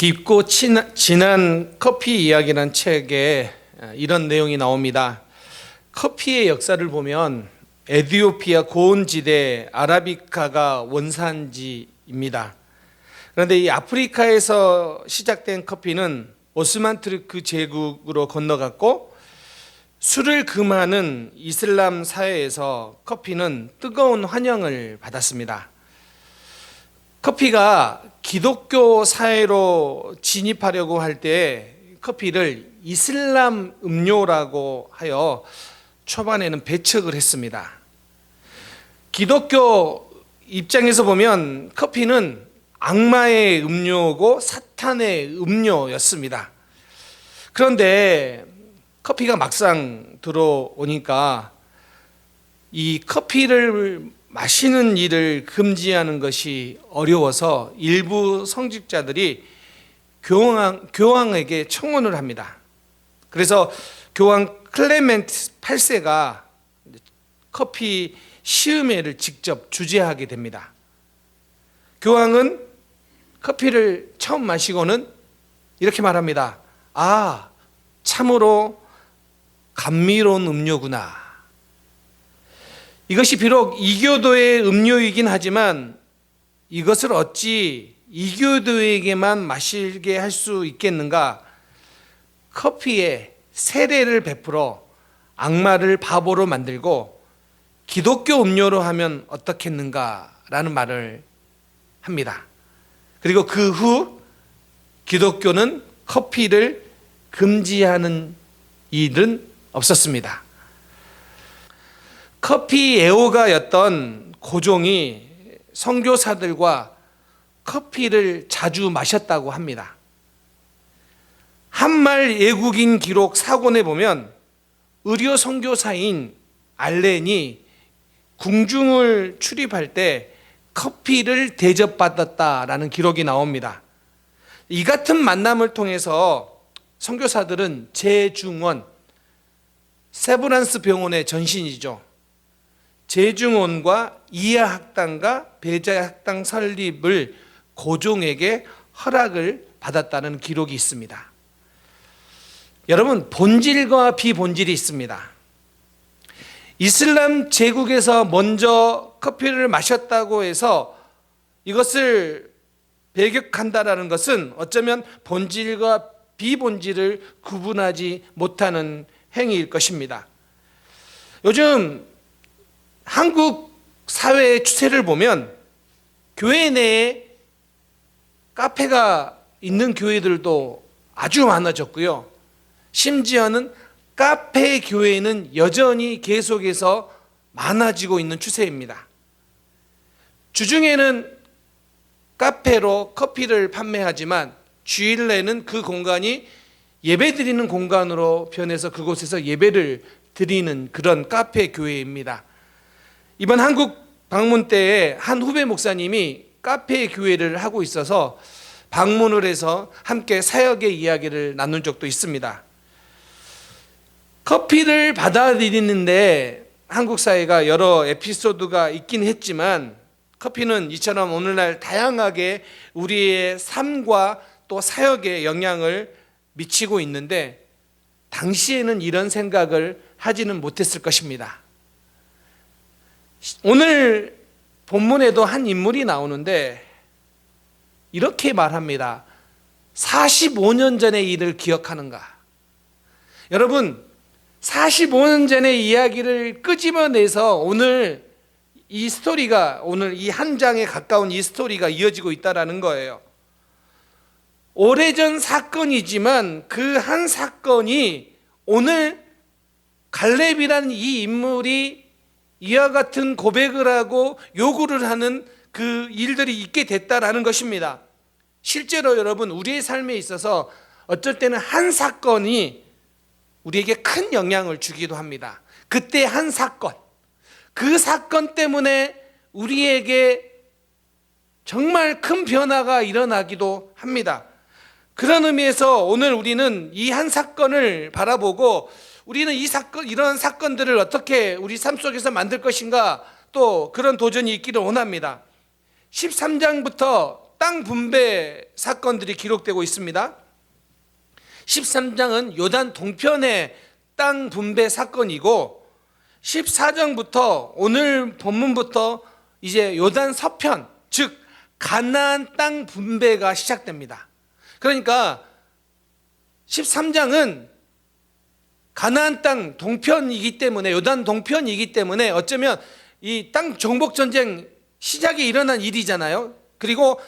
깊고 진한 커피 이야기라는 책에 이런 내용이 나옵니다. 커피의 역사를 보면 에티오피아 고온지대 아라비카가 원산지입니다. 그런데 이 아프리카에서 시작된 커피는 오스만 투르크 제국으로 건너갔고, 술을 금하는 이슬람 사회에서 커피는 뜨거운 환영을 받았습니다. 커피가 기독교 사회로 진입하려고 할 때 커피를 이슬람 음료라고 하여 초반에는 배척을 했습니다. 기독교 입장에서 보면 커피는 악마의 음료고 사탄의 음료였습니다. 그런데 커피가 막상 들어오니까 이 커피를 마시는 일을 금지하는 것이 어려워서 일부 성직자들이 교황에게 청원을 합니다. 그래서 교황 클레멘트 8세가 커피 시음회를 직접 주재하게 됩니다. 교황은 커피를 처음 마시고는 이렇게 말합니다. 아, 참으로 감미로운 음료구나. 이것이 비록 이교도의 음료이긴 하지만 이것을 어찌 이교도에게만 마시게 할 수 있겠는가? 커피에 세례를 베풀어 악마를 바보로 만들고 기독교 음료로 하면 어떻겠는가라는 말을 합니다. 그리고 그 후 기독교는 커피를 금지하는 일은 없었습니다. 커피 애호가였던 고종이 선교사들과 커피를 자주 마셨다고 합니다. 한말 애국인 기록 사본에 보면 의료 선교사인 알렌이 궁중을 출입할 때 커피를 대접받았다라는 기록이 나옵니다. 이 같은 만남을 통해서 선교사들은 제중원, 세브란스 병원의 전신이죠. 제중원과 이하학당과 배자학당 설립을 고종에게 허락을 받았다는 기록이 있습니다. 여러분, 본질과 비본질이 있습니다. 이슬람 제국에서 먼저 커피를 마셨다고 해서 이것을 배격한다라는 것은 어쩌면 본질과 비본질을 구분하지 못하는 행위일 것입니다. 요즘 한국 사회의 추세를 보면 교회 내에 카페가 있는 교회들도 아주 많아졌고요. 심지어는 카페 교회는 여전히 계속해서 많아지고 있는 추세입니다. 주중에는 카페로 커피를 판매하지만 주일에는 그 공간이 예배드리는 공간으로 변해서 그곳에서 예배를 드리는 그런 카페 교회입니다. 이번 한국 방문 때에 한 후배 목사님이 카페 교회를 하고 있어서 방문을 해서 함께 사역의 이야기를 나눈 적도 있습니다. 커피를 받아들이는데 한국 사회가 여러 에피소드가 있긴 했지만 커피는 이처럼 오늘날 다양하게 우리의 삶과 또 사역에 영향을 미치고 있는데 당시에는 이런 생각을 하지는 못했을 것입니다. 오늘 본문에도 한 인물이 나오는데 이렇게 말합니다. 45년 전의 일을 기억하는가? 여러분, 45년 전의 이야기를 끄집어내서 오늘 이 스토리가, 오늘 이 한 장에 가까운 이 스토리가 이어지고 있다는 거예요. 오래전 사건이지만 그 한 사건이 오늘 갈렙이라는 이 인물이 이와 같은 고백을 하고 요구를 하는 그 일들이 있게 됐다라는 것입니다. 실제로 여러분, 우리의 삶에 있어서 어쩔 때는 한 사건이 우리에게 큰 영향을 주기도 합니다. 그때 한 사건, 그 사건 때문에 우리에게 정말 큰 변화가 일어나기도 합니다. 그런 의미에서 오늘 우리는 이 한 사건을 바라보고 우리는 이 사건, 이런 사건들을 어떻게 우리 삶 속에서 만들 것인가, 또 그런 도전이 있기를 원합니다. 13장부터 땅 분배 사건들이 기록되고 있습니다. 13장은 요단 동편의 땅 분배 사건이고 14장부터 오늘 본문부터 이제 요단 서편, 즉 가나안 땅 분배가 시작됩니다. 그러니까 13장은 가나안 땅 동편이기 때문에, 요단 동편이기 때문에 어쩌면 이 땅 정복 전쟁 시작이 일어난 일이잖아요. 그리고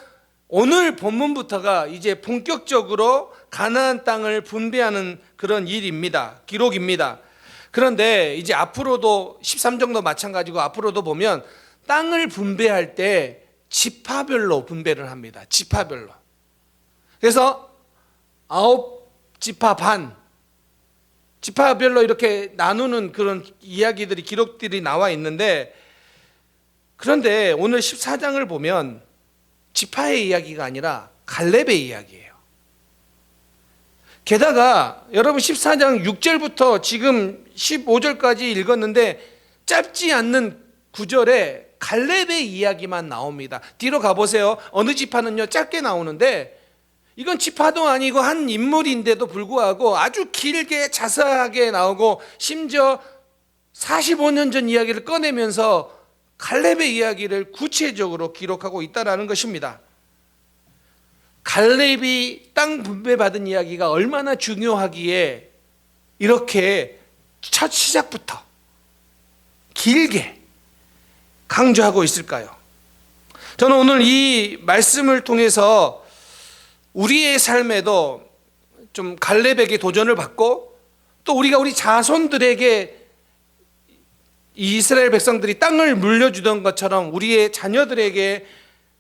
오늘 본문부터가 이제 본격적으로 가나안 땅을 분배하는 그런 일입니다. 기록입니다. 그런데 이제 앞으로도 13장도 마찬가지고 앞으로도 보면 땅을 분배할 때 지파별로 분배를 합니다. 지파별로. 그래서 9지파 반, 지파별로 이렇게 나누는 그런 이야기들이, 기록들이 나와 있는데, 그런데 오늘 14장을 보면 지파의 이야기가 아니라 갈렙의 이야기예요. 게다가 여러분 14장 6절부터 지금 15절까지 읽었는데 짧지 않는 구절에 갈렙의 이야기만 나옵니다. 뒤로 가보세요. 어느 지파는요 짧게 나오는데, 이건 지파도 아니고 한 인물인데도 불구하고 아주 길게 자세하게 나오고, 심지어 45년 전 이야기를 꺼내면서 갈렙의 이야기를 구체적으로 기록하고 있다는 것입니다. 갈렙이 땅 분배받은 이야기가 얼마나 중요하기에 이렇게 첫 시작부터 길게 강조하고 있을까요? 저는 오늘 이 말씀을 통해서 우리의 삶에도 좀 갈렙에게 도전을 받고, 또 우리가 우리 자손들에게 이 이스라엘 백성들이 땅을 물려주던 것처럼 우리의 자녀들에게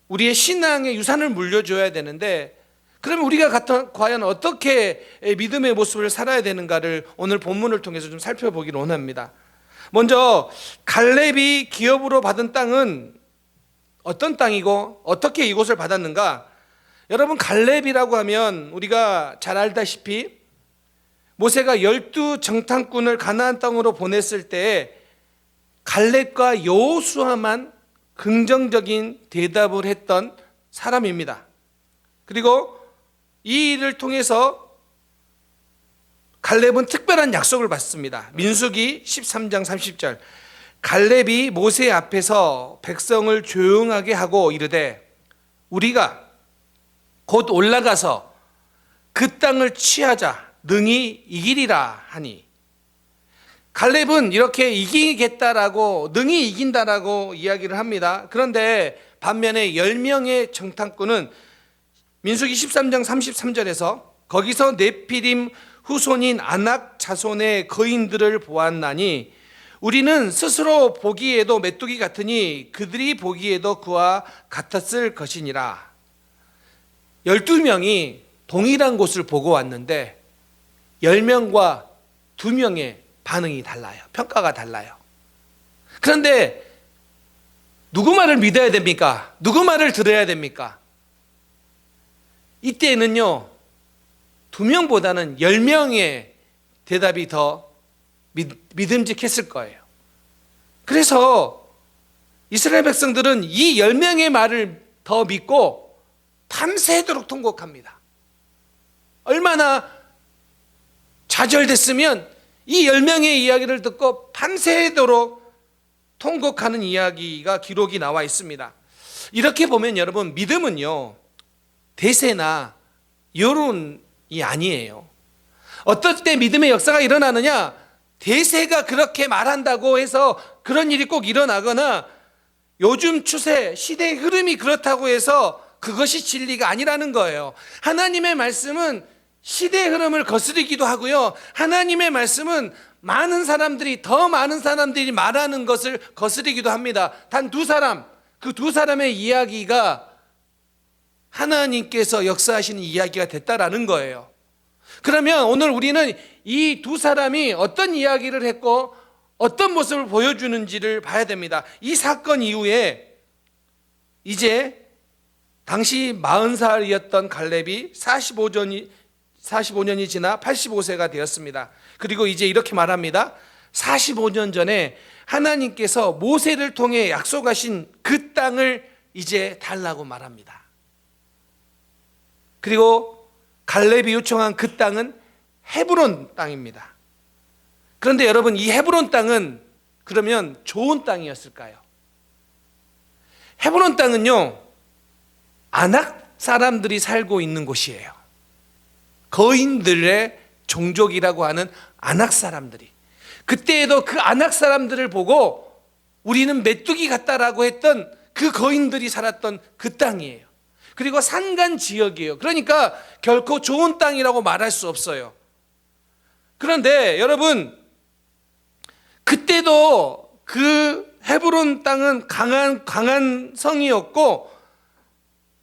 우리의 신앙의 유산을 물려줘야 되는데, 그러면 우리가 과연 어떻게 믿음의 모습을 살아야 되는가를 오늘 본문을 통해서 좀 살펴보기를 원합니다. 먼저 갈렙이 기업으로 받은 땅은 어떤 땅이고 어떻게 이곳을 받았는가? 여러분, 갈렙이라고 하면 우리가 잘 알다시피 모세가 12 정탐꾼을 가나안 땅으로 보냈을 때 갈렙과 여호수아만 긍정적인 대답을 했던 사람입니다. 그리고 이 일을 통해서 갈렙은 특별한 약속을 받습니다. 민수기 13장 30절, 갈렙이 모세 앞에서 백성을 조용하게 하고 이르되 우리가 곧 올라가서 그 땅을 취하자 능히 이기리라 하니, 갈렙은 이렇게 이기겠다라고, 능히 이긴다라고 이야기를 합니다. 그런데 반면에 10명의 정탐꾼은 민수기 13장 33절에서 거기서 네피림 후손인 아낙 자손의 거인들을 보았나니 우리는 스스로 보기에도 메뚜기 같으니 그들이 보기에도 그와 같았을 것이니라. 12명이 동일한 곳을 보고 왔는데 10명과 2명의 반응이 달라요. 평가가 달라요. 그런데 누구 말을 믿어야 됩니까? 누구 말을 들어야 됩니까? 이때는요 2명보다는 10명의 대답이 더 믿음직했을 거예요. 그래서 이스라엘 백성들은 이 10명의 말을 더 믿고 밤새도록 통곡합니다. 얼마나 좌절됐으면 이 10명의 이야기를 듣고 밤새도록 통곡하는 이야기가 기록이 나와 있습니다. 이렇게 보면 여러분, 믿음은요 대세나 여론이 아니에요. 어떨 때 믿음의 역사가 일어나느냐? 대세가 그렇게 말한다고 해서 그런 일이 꼭 일어나거나 요즘 추세, 시대의 흐름이 그렇다고 해서 그것이 진리가 아니라는 거예요. 하나님의 말씀은 시대의 흐름을 거스르기도 하고요, 하나님의 말씀은 더 많은 사람들이 말하는 것을 거스르기도 합니다. 단 2사람, 그 2사람의 이야기가 하나님께서 역사하시는 이야기가 됐다라는 거예요. 그러면 오늘 우리는 이 2사람이 어떤 이야기를 했고 어떤 모습을 보여주는지를 봐야 됩니다. 이 사건 이후에 이제 당시 40살이었던 갈렙이 45년이 지나 85세가 되었습니다. 그리고 이제 이렇게 말합니다. 45년 전에 하나님께서 모세를 통해 약속하신 그 땅을 이제 달라고 말합니다. 그리고 갈렙이 요청한 그 땅은 헤브론 땅입니다. 그런데 여러분, 이 헤브론 땅은 그러면 좋은 땅이었을까요? 헤브론 땅은요, 아낙 사람들이 살고 있는 곳이에요. 거인들의 종족이라고 하는 아낙 사람들이, 그때에도 그 아낙 사람들을 보고 우리는 메뚜기 같다라고 했던 그 거인들이 살았던 그 땅이에요. 그리고 산간 지역이에요. 그러니까 결코 좋은 땅이라고 말할 수 없어요. 그런데 여러분, 그때도 그 헤브론 땅은 강한 성이었고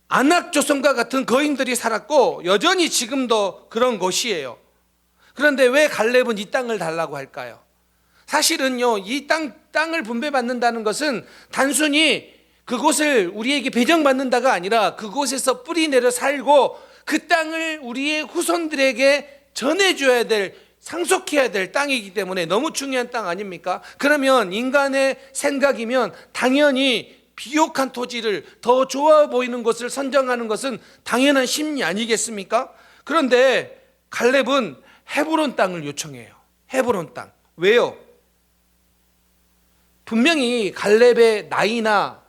아낙 조선과 같은 거인들이 살았고 여전히 지금도 그런 곳이에요. 그런데 왜 갈렙은 이 땅을 달라고 할까요? 사실은요, 이 땅을 분배받는다는 것은 단순히 그곳을 우리에게 배정받는다가 아니라 그곳에서 뿌리내려 살고 그 땅을 우리의 후손들에게 전해줘야 될, 상속해야 될 땅이기 때문에 너무 중요한 땅 아닙니까? 그러면 인간의 생각이면 당연히 비옥한 토지를, 더 좋아 보이는 것을 선정하는 것은 당연한 심리 아니겠습니까? 그런데 갈렙은 헤브론 땅을 요청해요. 헤브론 땅. 왜요? 분명히 갈렙의 나이나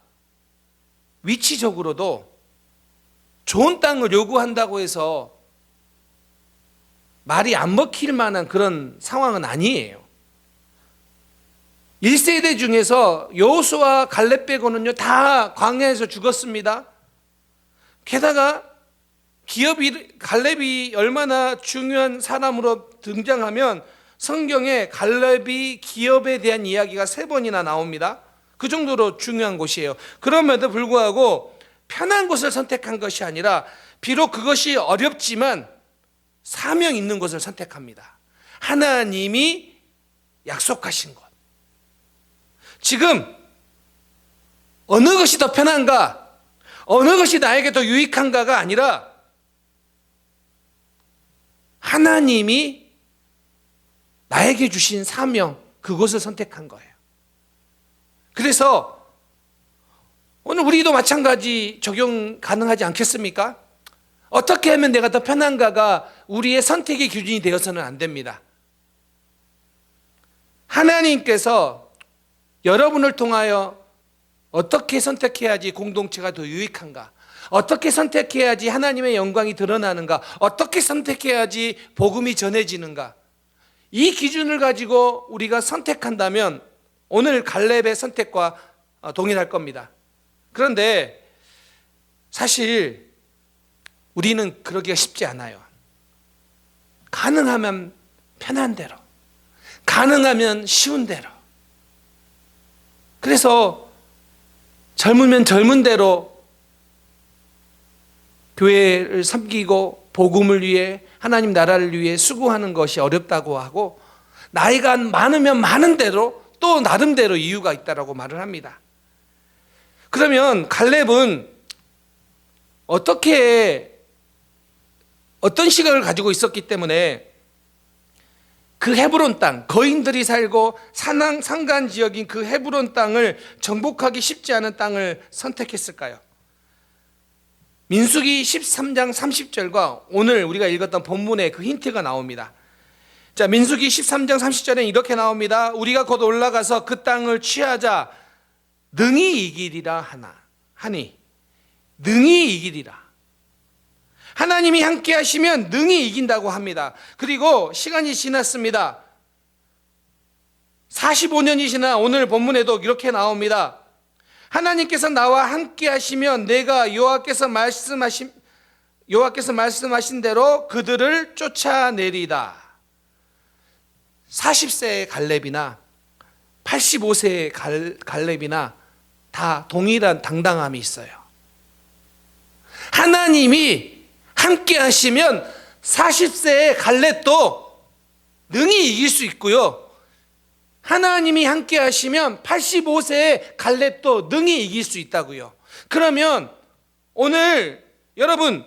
위치적으로도 좋은 땅을 요구한다고 해서 말이 안 먹힐 만한 그런 상황은 아니에요. 1세대 중에서 여호수아 갈렙 빼고는요 다 광야에서 죽었습니다. 게다가 갈렙이 얼마나 중요한 사람으로 등장하면 성경에 갈렙이 기업에 대한 이야기가 3번이나 나옵니다. 그 정도로 중요한 곳이에요. 그럼에도 불구하고 편한 곳을 선택한 것이 아니라 비록 그것이 어렵지만 사명 있는 곳을 선택합니다. 하나님이 약속하신 곳. 지금 어느 것이 더 편한가, 어느 것이 나에게 더 유익한가가 아니라 하나님이 나에게 주신 사명, 그것을 선택한 거예요. 그래서 오늘 우리도 마찬가지 적용 가능하지 않겠습니까? 어떻게 하면 내가 더 편한가가 우리의 선택의 기준이 되어서는 안 됩니다. 하나님께서 여러분을 통하여 어떻게 선택해야지 공동체가 더 유익한가, 어떻게 선택해야지 하나님의 영광이 드러나는가, 어떻게 선택해야지 복음이 전해지는가, 이 기준을 가지고 우리가 선택한다면 오늘 갈렙의 선택과 동일할 겁니다. 그런데 사실 우리는 그러기가 쉽지 않아요. 가능하면 편한 대로, 가능하면 쉬운 대로. 그래서 젊으면 젊은 대로 교회를 섬기고 복음을 위해, 하나님 나라를 위해 수고하는 것이 어렵다고 하고, 나이가 많으면 많은 대로 또 나름대로 이유가 있다라고 말을 합니다. 그러면 갈렙은 어떤 시각을 가지고 있었기 때문에 그 헤브론 땅, 거인들이 살고 산간 지역인 그 헤브론 땅을 정복하기 쉽지 않은 땅을 선택했을까요? 민수기 13장 30절과 오늘 우리가 읽었던 본문에 그 힌트가 나옵니다. 자, 민수기 13장 30절에 이렇게 나옵니다. 우리가 곧 올라가서 그 땅을 취하자 능히 이기리라 하니, 능히 이기리라. 하나님이 함께 하시면 능히 이긴다고 합니다. 그리고 시간이 지났습니다. 45년이 지나 오늘 본문에도 이렇게 나옵니다. 하나님께서 나와 함께 하시면 내가 여호와께서 말씀하신 대로 그들을 쫓아내리다. 40세의 갈렙이나 85세의 갈렙이나 다 동일한 당당함이 있어요. 하나님이 함께 하시면 40세의 갈렙도 능히 이길 수 있고요, 하나님이 함께 하시면 85세의 갈렙도 능히 이길 수 있다고요. 그러면 오늘 여러분,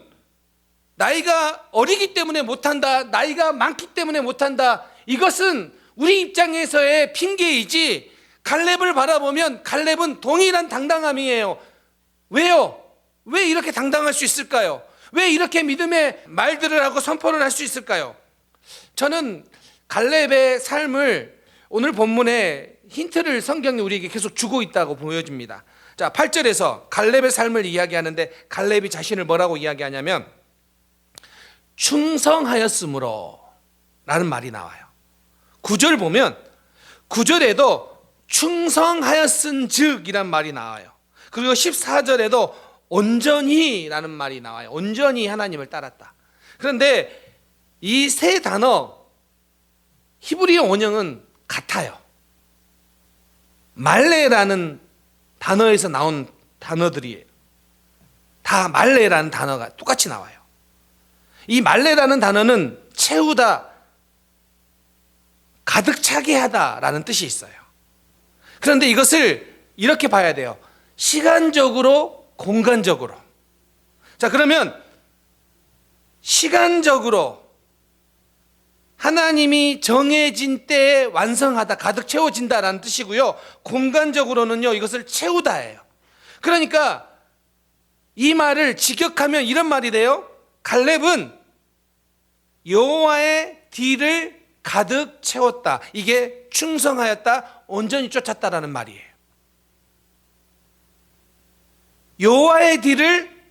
나이가 어리기 때문에 못한다, 나이가 많기 때문에 못한다, 이것은 우리 입장에서의 핑계이지, 갈렙을 바라보면 갈렙은 동일한 당당함이에요. 왜요? 왜 이렇게 당당할 수 있을까요? 왜 이렇게 믿음의 말들을 하고 선포를 할 수 있을까요? 저는 갈렙의 삶을 오늘 본문에 힌트를 성경이 우리에게 계속 주고 있다고 보여집니다. 자, 8절에서 갈렙의 삶을 이야기하는데 갈렙이 자신을 뭐라고 이야기하냐면 충성하였으므로 라는 말이 나와요. 9절 보면 9절에도 충성하였은 즉이란 말이 나와요. 그리고 14절에도 온전히 라는 말이 나와요. 온전히 하나님을 따랐다. 그런데 이 세 단어 히브리어 원형은 같아요. 말레라는 단어에서 나온 단어들이에요. 다 말레라는 단어가 똑같이 나와요. 이 말레라는 단어는 채우다, 가득 차게 하다라는 뜻이 있어요. 그런데 이것을 이렇게 봐야 돼요. 시간적으로, 공간적으로. 자, 그러면 시간적으로 하나님이 정해진 때에 완성하다, 가득 채워진다라는 뜻이고요. 공간적으로는요, 이것을 채우다예요. 그러니까 이 말을 직역하면 이런 말이 돼요. 갈렙은 여호와의 뒤를 가득 채웠다. 이게 충성하였다, 온전히 쫓았다라는 말이에요. 여호와의 뒤를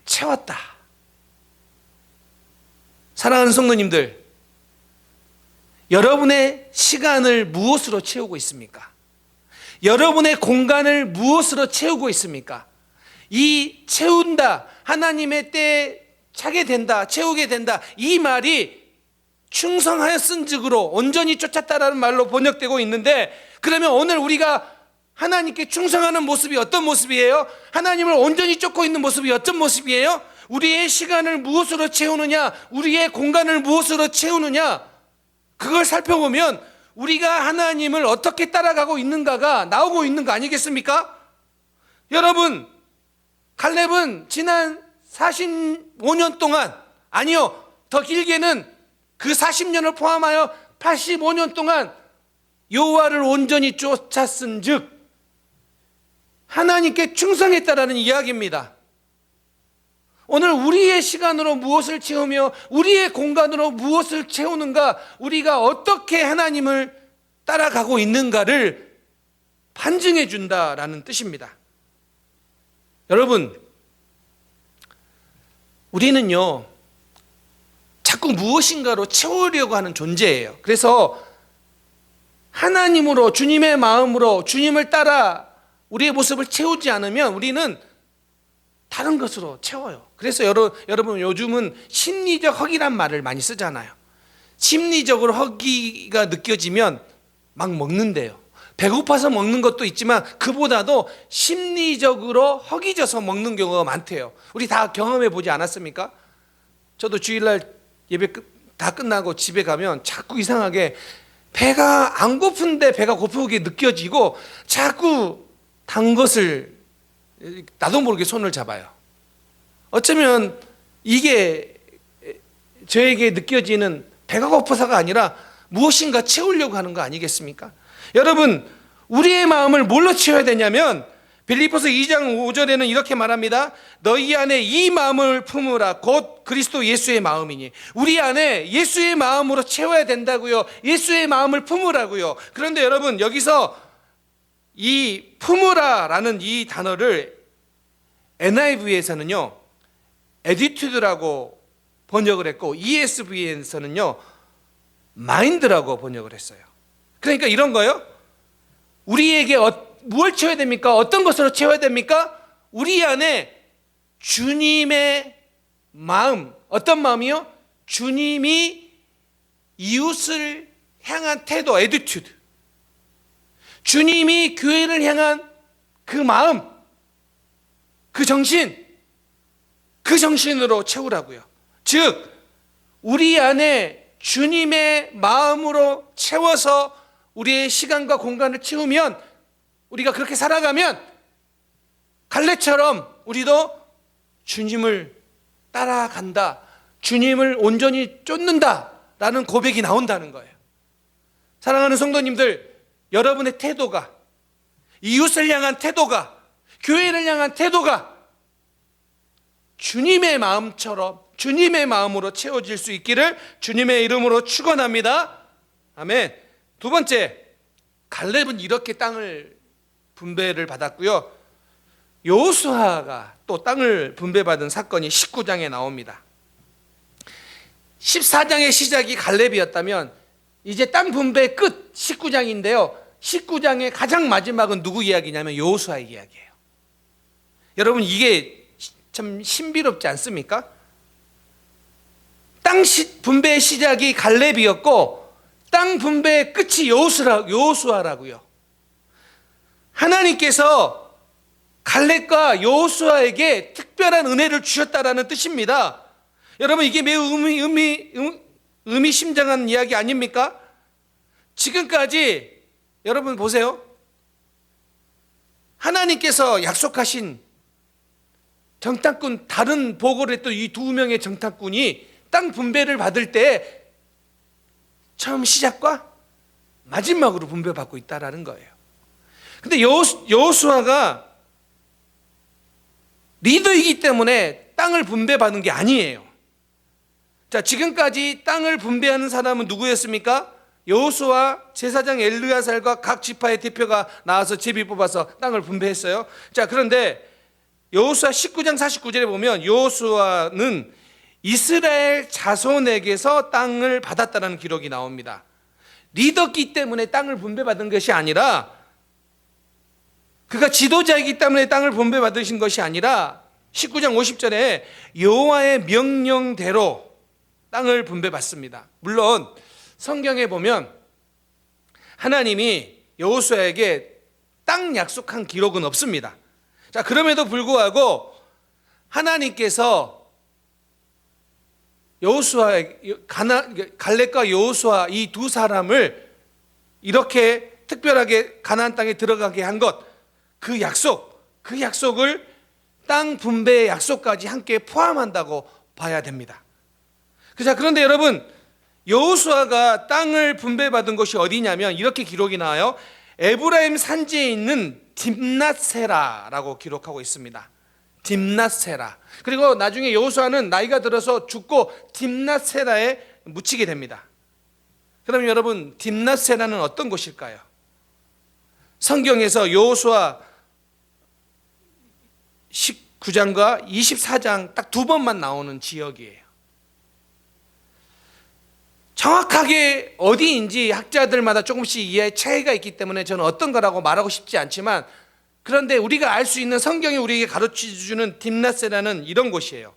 채웠다. 사랑하는 성도님들, 여러분의 시간을 무엇으로 채우고 있습니까? 여러분의 공간을 무엇으로 채우고 있습니까? 이 채운다, 하나님의 때에 차게 된다, 채우게 된다, 이 말이 충성하였은즉으로 온전히 쫓았다라는 말로 번역되고 있는데, 그러면 오늘 우리가 하나님께 충성하는 모습이 어떤 모습이에요? 하나님을 온전히 쫓고 있는 모습이 어떤 모습이에요? 우리의 시간을 무엇으로 채우느냐, 우리의 공간을 무엇으로 채우느냐, 그걸 살펴보면 우리가 하나님을 어떻게 따라가고 있는가가 나오고 있는 거 아니겠습니까? 여러분, 갈렙은 지난 45년 동안, 아니요, 더 길게는 그 40년을 포함하여 85년 동안 여호와를 온전히 쫓았은 즉 하나님께 충성했다라는 이야기입니다. 오늘 우리의 시간으로 무엇을 채우며 우리의 공간으로 무엇을 채우는가, 우리가 어떻게 하나님을 따라가고 있는가를 판증해 준다라는 뜻입니다. 여러분, 우리는요 자꾸 무엇인가로 채우려고 하는 존재예요. 그래서 하나님으로, 주님의 마음으로 주님을 따라 우리의 모습을 채우지 않으면 우리는 다른 것으로 채워요. 그래서 여러분 요즘은 심리적 허기란 말을 많이 쓰잖아요. 심리적으로 허기가 느껴지면 막 먹는데요. 배고파서 먹는 것도 있지만 그보다도 심리적으로 허기져서 먹는 경우가 많대요. 우리 다 경험해 보지 않았습니까? 저도 주일날 예배 다 끝나고 집에 가면 자꾸 이상하게 배가 안 고픈데 배가 고프게 느껴지고 자꾸 단 것을 나도 모르게 손을 잡아요. 어쩌면 이게 저에게 느껴지는 배가 고파서가 아니라 무엇인가 채우려고 하는 거 아니겠습니까? 여러분, 우리의 마음을 뭘로 채워야 되냐면 빌립보서 2장 5절에는 이렇게 말합니다. 너희 안에 이 마음을 품으라 곧 그리스도 예수의 마음이니. 우리 안에 예수의 마음으로 채워야 된다고요. 예수의 마음을 품으라고요. 그런데 여러분, 여기서 이 품으라라는 이 단어를 NIV에서는요 attitude라고 번역을 했고 ESV에서는요 mind라고 번역을 했어요. 그러니까 이런 거예요. 우리에게 무엇을 채워야 됩니까? 어떤 것으로 채워야 됩니까? 우리 안에 주님의 마음, 어떤 마음이요? 주님이 이웃을 향한 태도, attitude. 주님이 교회를 향한 그 마음, 그 정신, 그 정신으로 채우라고요. 즉 우리 안에 주님의 마음으로 채워서 우리의 시간과 공간을 채우면, 우리가 그렇게 살아가면 갈렙처럼 우리도 주님을 따라간다, 주님을 온전히 쫓는다 라는 고백이 나온다는 거예요. 사랑하는 성도님들, 여러분의 태도가, 이웃을 향한 태도가, 교회를 향한 태도가 주님의 마음처럼 주님의 마음으로 채워질 수 있기를 주님의 이름으로 축원합니다. 아멘. 두 번째, 갈렙은 이렇게 땅을 분배를 받았고요. 여호수아가 또 땅을 분배받은 사건이 19장에 나옵니다. 14장의 시작이 갈렙이었다면 이제 땅 분배 끝 19장인데요. 19장의 가장 마지막은 누구 이야기냐면 여호수아의 이야기예요. 여러분, 이게 참 신비롭지 않습니까? 땅 분배의 시작이 갈렙이었고 땅 분배의 끝이 여호수아라고요. 하나님께서 갈렙과 여호수아에게 특별한 은혜를 주셨다라는 뜻입니다. 여러분, 이게 매우 의미심장한 이야기 아닙니까? 지금까지 여러분 보세요. 하나님께서 약속하신 정탐꾼, 다른 보고를 했던 이 두 명의 정탐꾼이 땅 분배를 받을 때 처음 시작과 마지막으로 분배받고 있다라는 거예요. 근데 여호수아가 리더이기 때문에 땅을 분배받은 게 아니에요. 자, 지금까지 땅을 분배하는 사람은 누구였습니까? 여호수아, 제사장 엘르야살과 각 지파의 대표가 나와서 제비 뽑아서 땅을 분배했어요. 자, 그런데 여호수아 19장 49절에 보면 여호수아는 이스라엘 자손에게서 땅을 받았다는 기록이 나옵니다. 리더기 때문에 땅을 분배받은 것이 아니라, 그가 지도자이기 때문에 땅을 분배받으신 것이 아니라 19장 50절에 여호와의 명령대로 땅을 분배받습니다. 물론 성경에 보면 하나님이 여호수아에게 땅 약속한 기록은 없습니다. 자, 그럼에도 불구하고 하나님께서 갈렙과 여호수아 이 두 사람을 이렇게 특별하게 가나안 땅에 들어가게 한 것, 그 약속을 땅 분배의 약속까지 함께 포함한다고 봐야 됩니다. 자, 그런데 여러분, 여호수아가 땅을 분배받은 곳이 어디냐면 이렇게 기록이 나와요. 에브라임 산지에 있는 딥낫세라라고 기록하고 있습니다. 딥낫세라. 그리고 나중에 여호수아는 나이가 들어서 죽고 딥낫세라에 묻히게 됩니다. 그럼 여러분, 딥낫세라는 어떤 곳일까요? 성경에서 여호수아 19장과 24장 딱 두 번만 나오는 지역이에요. 정확하게 어디인지 학자들마다 조금씩 이해의 차이가 있기 때문에 저는 어떤 거라고 말하고 싶지 않지만, 그런데 우리가 알 수 있는 성경이 우리에게 가르쳐주는 딥낫세라는 이런 곳이에요.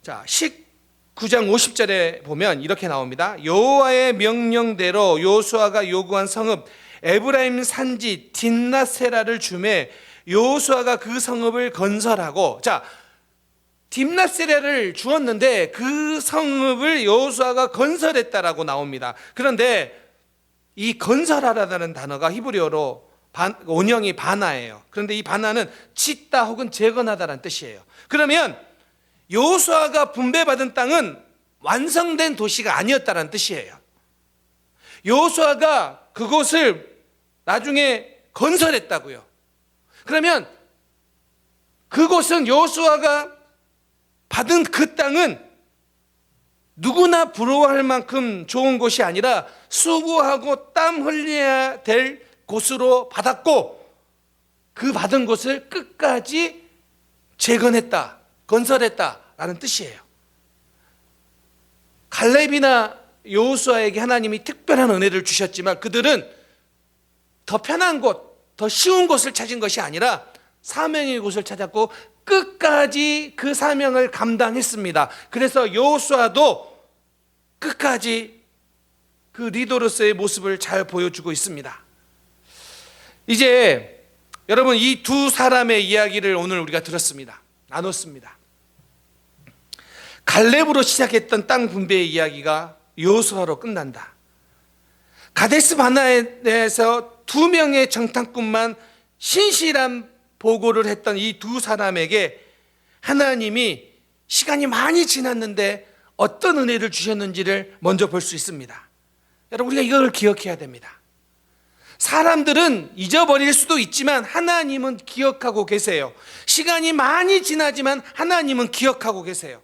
자, 19장 50절에 보면 이렇게 나옵니다. 여호와의 명령대로 여호수아가 요구한 성읍 에브라임 산지 딥낫세라를 주매 여호수아가 그 성읍을 건설하고, 자, 딥낫세라를 주었는데 그 성읍을 여호수아가 건설했다라고 나옵니다. 그런데 이 건설하라는 단어가 히브리어로 원형이 바나예요. 그런데 이 바나는 짓다 혹은 재건하다라는 뜻이에요. 그러면 여호수아가 분배받은 땅은 완성된 도시가 아니었다라는 뜻이에요. 여호수아가 그곳을 나중에 건설했다고요. 그러면 그곳은 여호수아가 받은 그 땅은 누구나 부러워할 만큼 좋은 곳이 아니라 수고하고 땀 흘려야 될 곳으로 받았고, 그 받은 곳을 끝까지 재건했다, 건설했다라는 뜻이에요. 갈렙이나 여호수아에게 하나님이 특별한 은혜를 주셨지만 그들은 더 편한 곳, 더 쉬운 곳을 찾은 것이 아니라 사명의 곳을 찾았고 끝까지 그 사명을 감당했습니다. 그래서 여호수아도 끝까지 그 리더로서의 모습을 잘 보여주고 있습니다. 이제 여러분, 이 두 사람의 이야기를 오늘 우리가 들었습니다. 나눴습니다. 갈렙으로 시작했던 땅 분배의 이야기가 여호수아로 끝난다. 가데스 바네아에서 두 명의 정탐꾼만 신실한 보고를 했던 이 두 사람에게 하나님이 시간이 많이 지났는데 어떤 은혜를 주셨는지를 먼저 볼 수 있습니다. 여러분, 우리가 이걸 기억해야 됩니다. 사람들은 잊어버릴 수도 있지만 하나님은 기억하고 계세요. 시간이 많이 지나지만 하나님은 기억하고 계세요.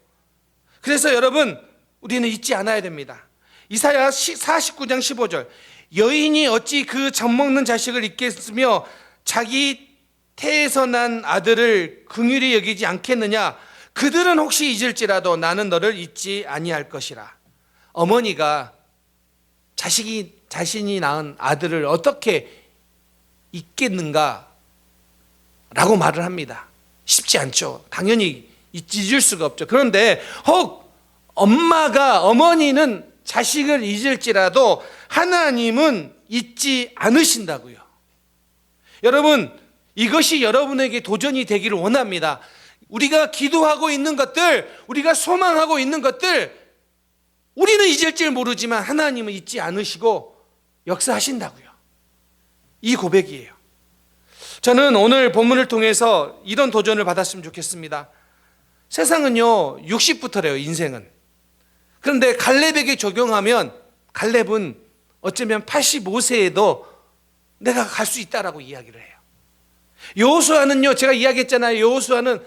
그래서 여러분, 우리는 잊지 않아야 됩니다. 이사야 49장 15절, 여인이 어찌 그 젖먹는 자식을 잊겠으며 자기 태에서 난 아들을 긍휼히 여기지 않겠느냐. 그들은 혹시 잊을지라도 나는 너를 잊지 아니할 것이라. 어머니가 자신이 낳은 아들을 어떻게 잊겠는가 라고 말을 합니다. 쉽지 않죠. 당연히 잊을 수가 없죠. 그런데 혹 어머니는 자식을 잊을지라도 하나님은 잊지 않으신다고요. 여러분, 이것이 여러분에게 도전이 되기를 원합니다. 우리가 기도하고 있는 것들, 우리가 소망하고 있는 것들, 우리는 잊을 줄 모르지만 하나님은 잊지 않으시고 역사하신다고요. 이 고백이에요. 저는 오늘 본문을 통해서 이런 도전을 받았으면 좋겠습니다. 세상은요 60부터래요. 인생은. 그런데 갈렙에게 적용하면 갈렙은 어쩌면 85세에도 내가 갈 수 있다라고 이야기를 해요. 여호수아는요, 제가 이야기했잖아요. 여호수아는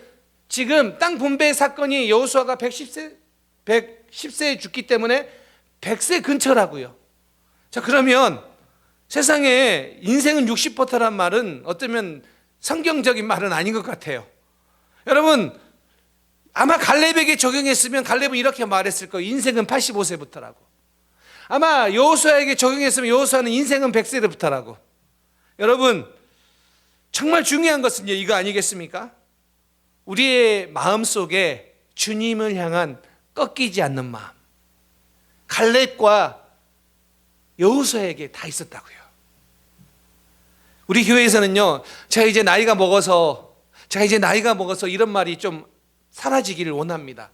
지금 땅 분배 사건이 여호수아가 110세에 죽기 때문에 100세 근처라고요. 자, 그러면 세상에 인생은 60%란 말은 어쩌면 성경적인 말은 아닌 것 같아요. 여러분, 아마 갈렙에게 적용했으면 갈렙은 이렇게 말했을 거예요. 인생은 85세부터라고. 아마 여호수아에게 적용했으면 여호수아는 인생은 100세부터라고. 여러분, 정말 중요한 것은 이거 아니겠습니까? 우리의 마음속에 주님을 향한 꺾이지 않는 마음, 갈렙과 여호수아에게 다 있었다고요. 우리 교회에서는요, 제가 이제 나이가 먹어서 이런 말이 좀 사라지기를 원합니다.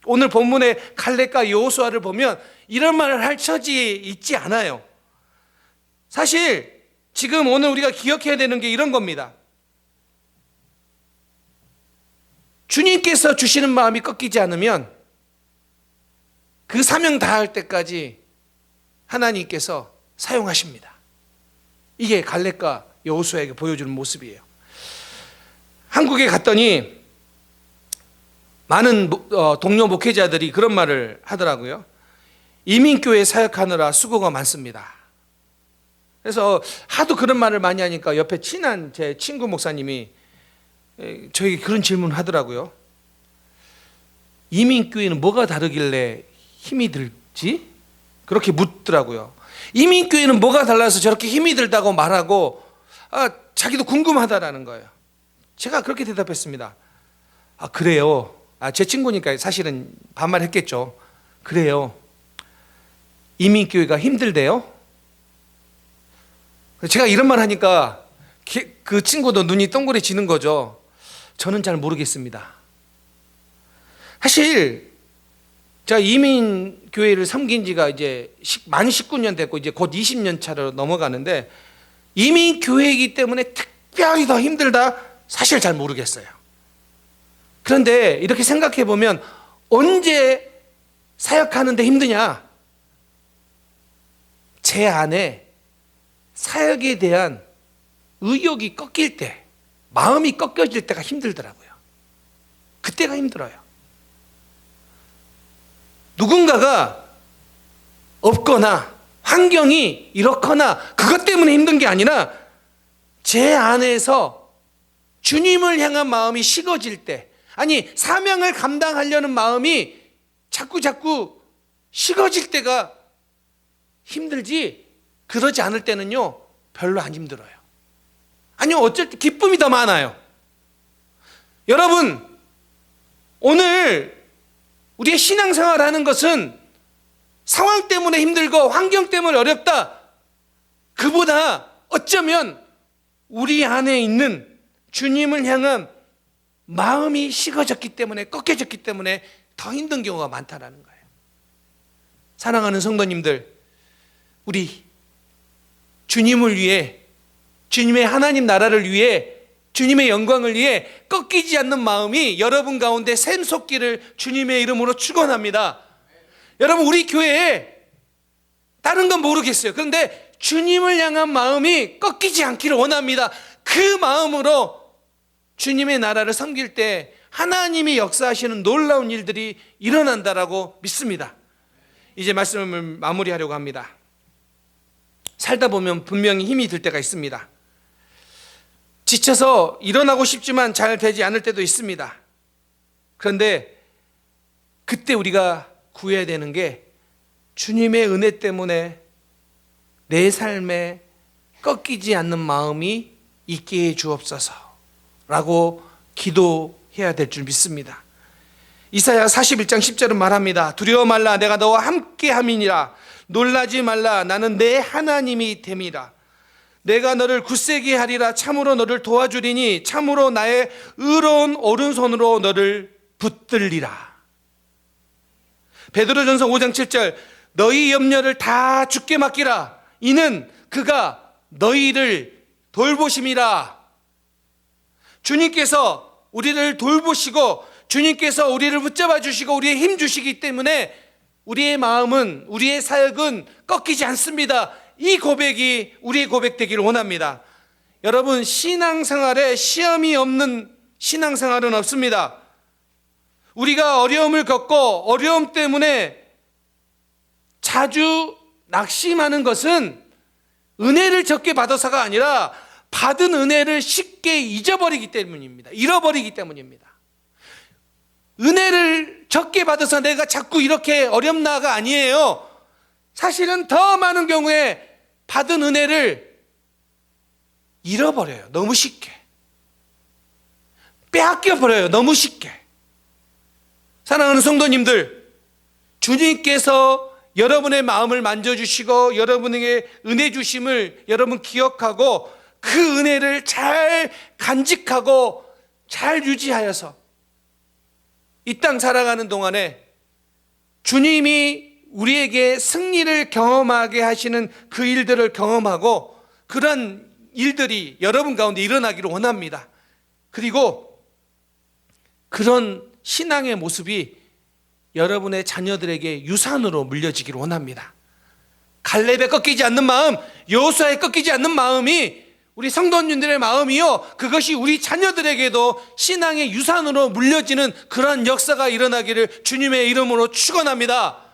오늘 본문의 갈렙과 여호수아를 보면 이런 말을 할 처지에 있지 않아요. 사실 지금 오늘 우리가 기억해야 되는 게 이런 겁니다. 주님께서 주시는 마음이 꺾이지 않으면 그 사명 다할 때까지 하나님께서 사용하십니다. 이게 갈렙과 여호수아에게 보여주는 모습이에요. 한국에 갔더니 많은 동료 목회자들이 그런 말을 하더라고요. 이민교회 사역하느라 수고가 많습니다. 그래서 하도 그런 말을 많이 하니까 옆에 친한 제 친구 목사님이 저에게 그런 질문을 하더라고요. 이민교회는 뭐가 다르길래 힘이 들지? 그렇게 묻더라고요. 이민교회는 뭐가 달라서 저렇게 힘이 들다고 말하고 자기도 궁금하다라는 거예요. 제가 그렇게 대답했습니다. 그래요. 제 친구니까 사실은 반말했겠죠. 그래요. 이민교회가 힘들대요. 제가 이런 말 하니까 그 친구도 눈이 동그래지는 거죠. 저는 잘 모르겠습니다. 사실 제가 이민교회를 섬긴 지가 이제 만 19년 됐고 이제 곧 20년 차로 넘어가는데 이민교회이기 때문에 특별히 더 힘들다? 사실 잘 모르겠어요. 그런데 이렇게 생각해 보면 언제 사역하는데 힘드냐? 제 안에 사역에 대한 의욕이 꺾일 때, 마음이 꺾여질 때가 힘들더라고요. 그때가 힘들어요. 누군가가 없거나 환경이 이렇거나 그것 때문에 힘든 게 아니라 제 안에서 주님을 향한 마음이 식어질 때, 아니 사명을 감당하려는 마음이 자꾸 식어질 때가 힘들지, 그러지 않을 때는요 별로 안 힘들어요. 아니요, 어쩔 때 기쁨이 더 많아요. 여러분, 오늘 우리의 신앙생활 하는 것은 상황 때문에 힘들고 환경 때문에 어렵다, 그보다 어쩌면 우리 안에 있는 주님을 향한 마음이 식어졌기 때문에, 꺾여졌기 때문에 더 힘든 경우가 많다라는 거예요. 사랑하는 성도님들, 우리 주님을 위해, 주님의 하나님 나라를 위해, 주님의 영광을 위해 꺾이지 않는 마음이 여러분 가운데 샘솟기를 주님의 이름으로 축원합니다. 여러분, 우리 교회에 다른 건 모르겠어요. 그런데 주님을 향한 마음이 꺾이지 않기를 원합니다. 그 마음으로 주님의 나라를 섬길 때 하나님이 역사하시는 놀라운 일들이 일어난다라고 믿습니다. 이제 말씀을 마무리하려고 합니다. 살다 보면 분명히 힘이 들 때가 있습니다. 지쳐서 일어나고 싶지만 잘 되지 않을 때도 있습니다. 그런데 그때 우리가 구해야 되는 게 주님의 은혜 때문에 내 삶에 꺾이지 않는 마음이 있게 해 주옵소서 라고 기도해야 될 줄 믿습니다. 이사야 41장 10절은 말합니다. 두려워 말라, 내가 너와 함께 함이니라. 놀라지 말라, 나는 내 하나님이 됨이라. 내가 너를 굳세게 하리라. 참으로 너를 도와주리니 참으로 나의 의로운 오른손으로 너를 붙들리라. 베드로전서 5장 7절, 너희 염려를 다 주께 맡기라. 이는 그가 너희를 돌보심이라. 주님께서 우리를 돌보시고 주님께서 우리를 붙잡아 주시고 우리의 힘 주시기 때문에 우리의 마음은, 우리의 사역은 꺾이지 않습니다. 이 고백이 우리의 고백 되기를 원합니다. 여러분, 신앙생활에 시험이 없는 신앙생활은 없습니다. 우리가 어려움을 겪고 어려움 때문에 자주 낙심하는 것은 은혜를 적게 받아서가 아니라 받은 은혜를 쉽게 잊어버리기 때문입니다. 잃어버리기 때문입니다. 은혜를 적게 받아서 내가 자꾸 이렇게 어렵나가 아니에요. 사실은 더 많은 경우에 받은 은혜를 잃어버려요. 너무 쉽게. 빼앗겨버려요. 너무 쉽게. 사랑하는 성도님들, 주님께서 여러분의 마음을 만져주시고 여러분에게 은혜 주심을 여러분 기억하고 그 은혜를 잘 간직하고 잘 유지하여서 이 땅 살아가는 동안에 주님이 우리에게 승리를 경험하게 하시는 그 일들을 경험하고 그런 일들이 여러분 가운데 일어나기를 원합니다. 그리고 그런 신앙의 모습이 여러분의 자녀들에게 유산으로 물려지기를 원합니다. 갈렙에 꺾이지 않는 마음, 여호수아에 꺾이지 않는 마음이 우리 성도님들의 마음이요, 그것이 우리 자녀들에게도 신앙의 유산으로 물려지는 그러한 역사가 일어나기를 주님의 이름으로 축원합니다.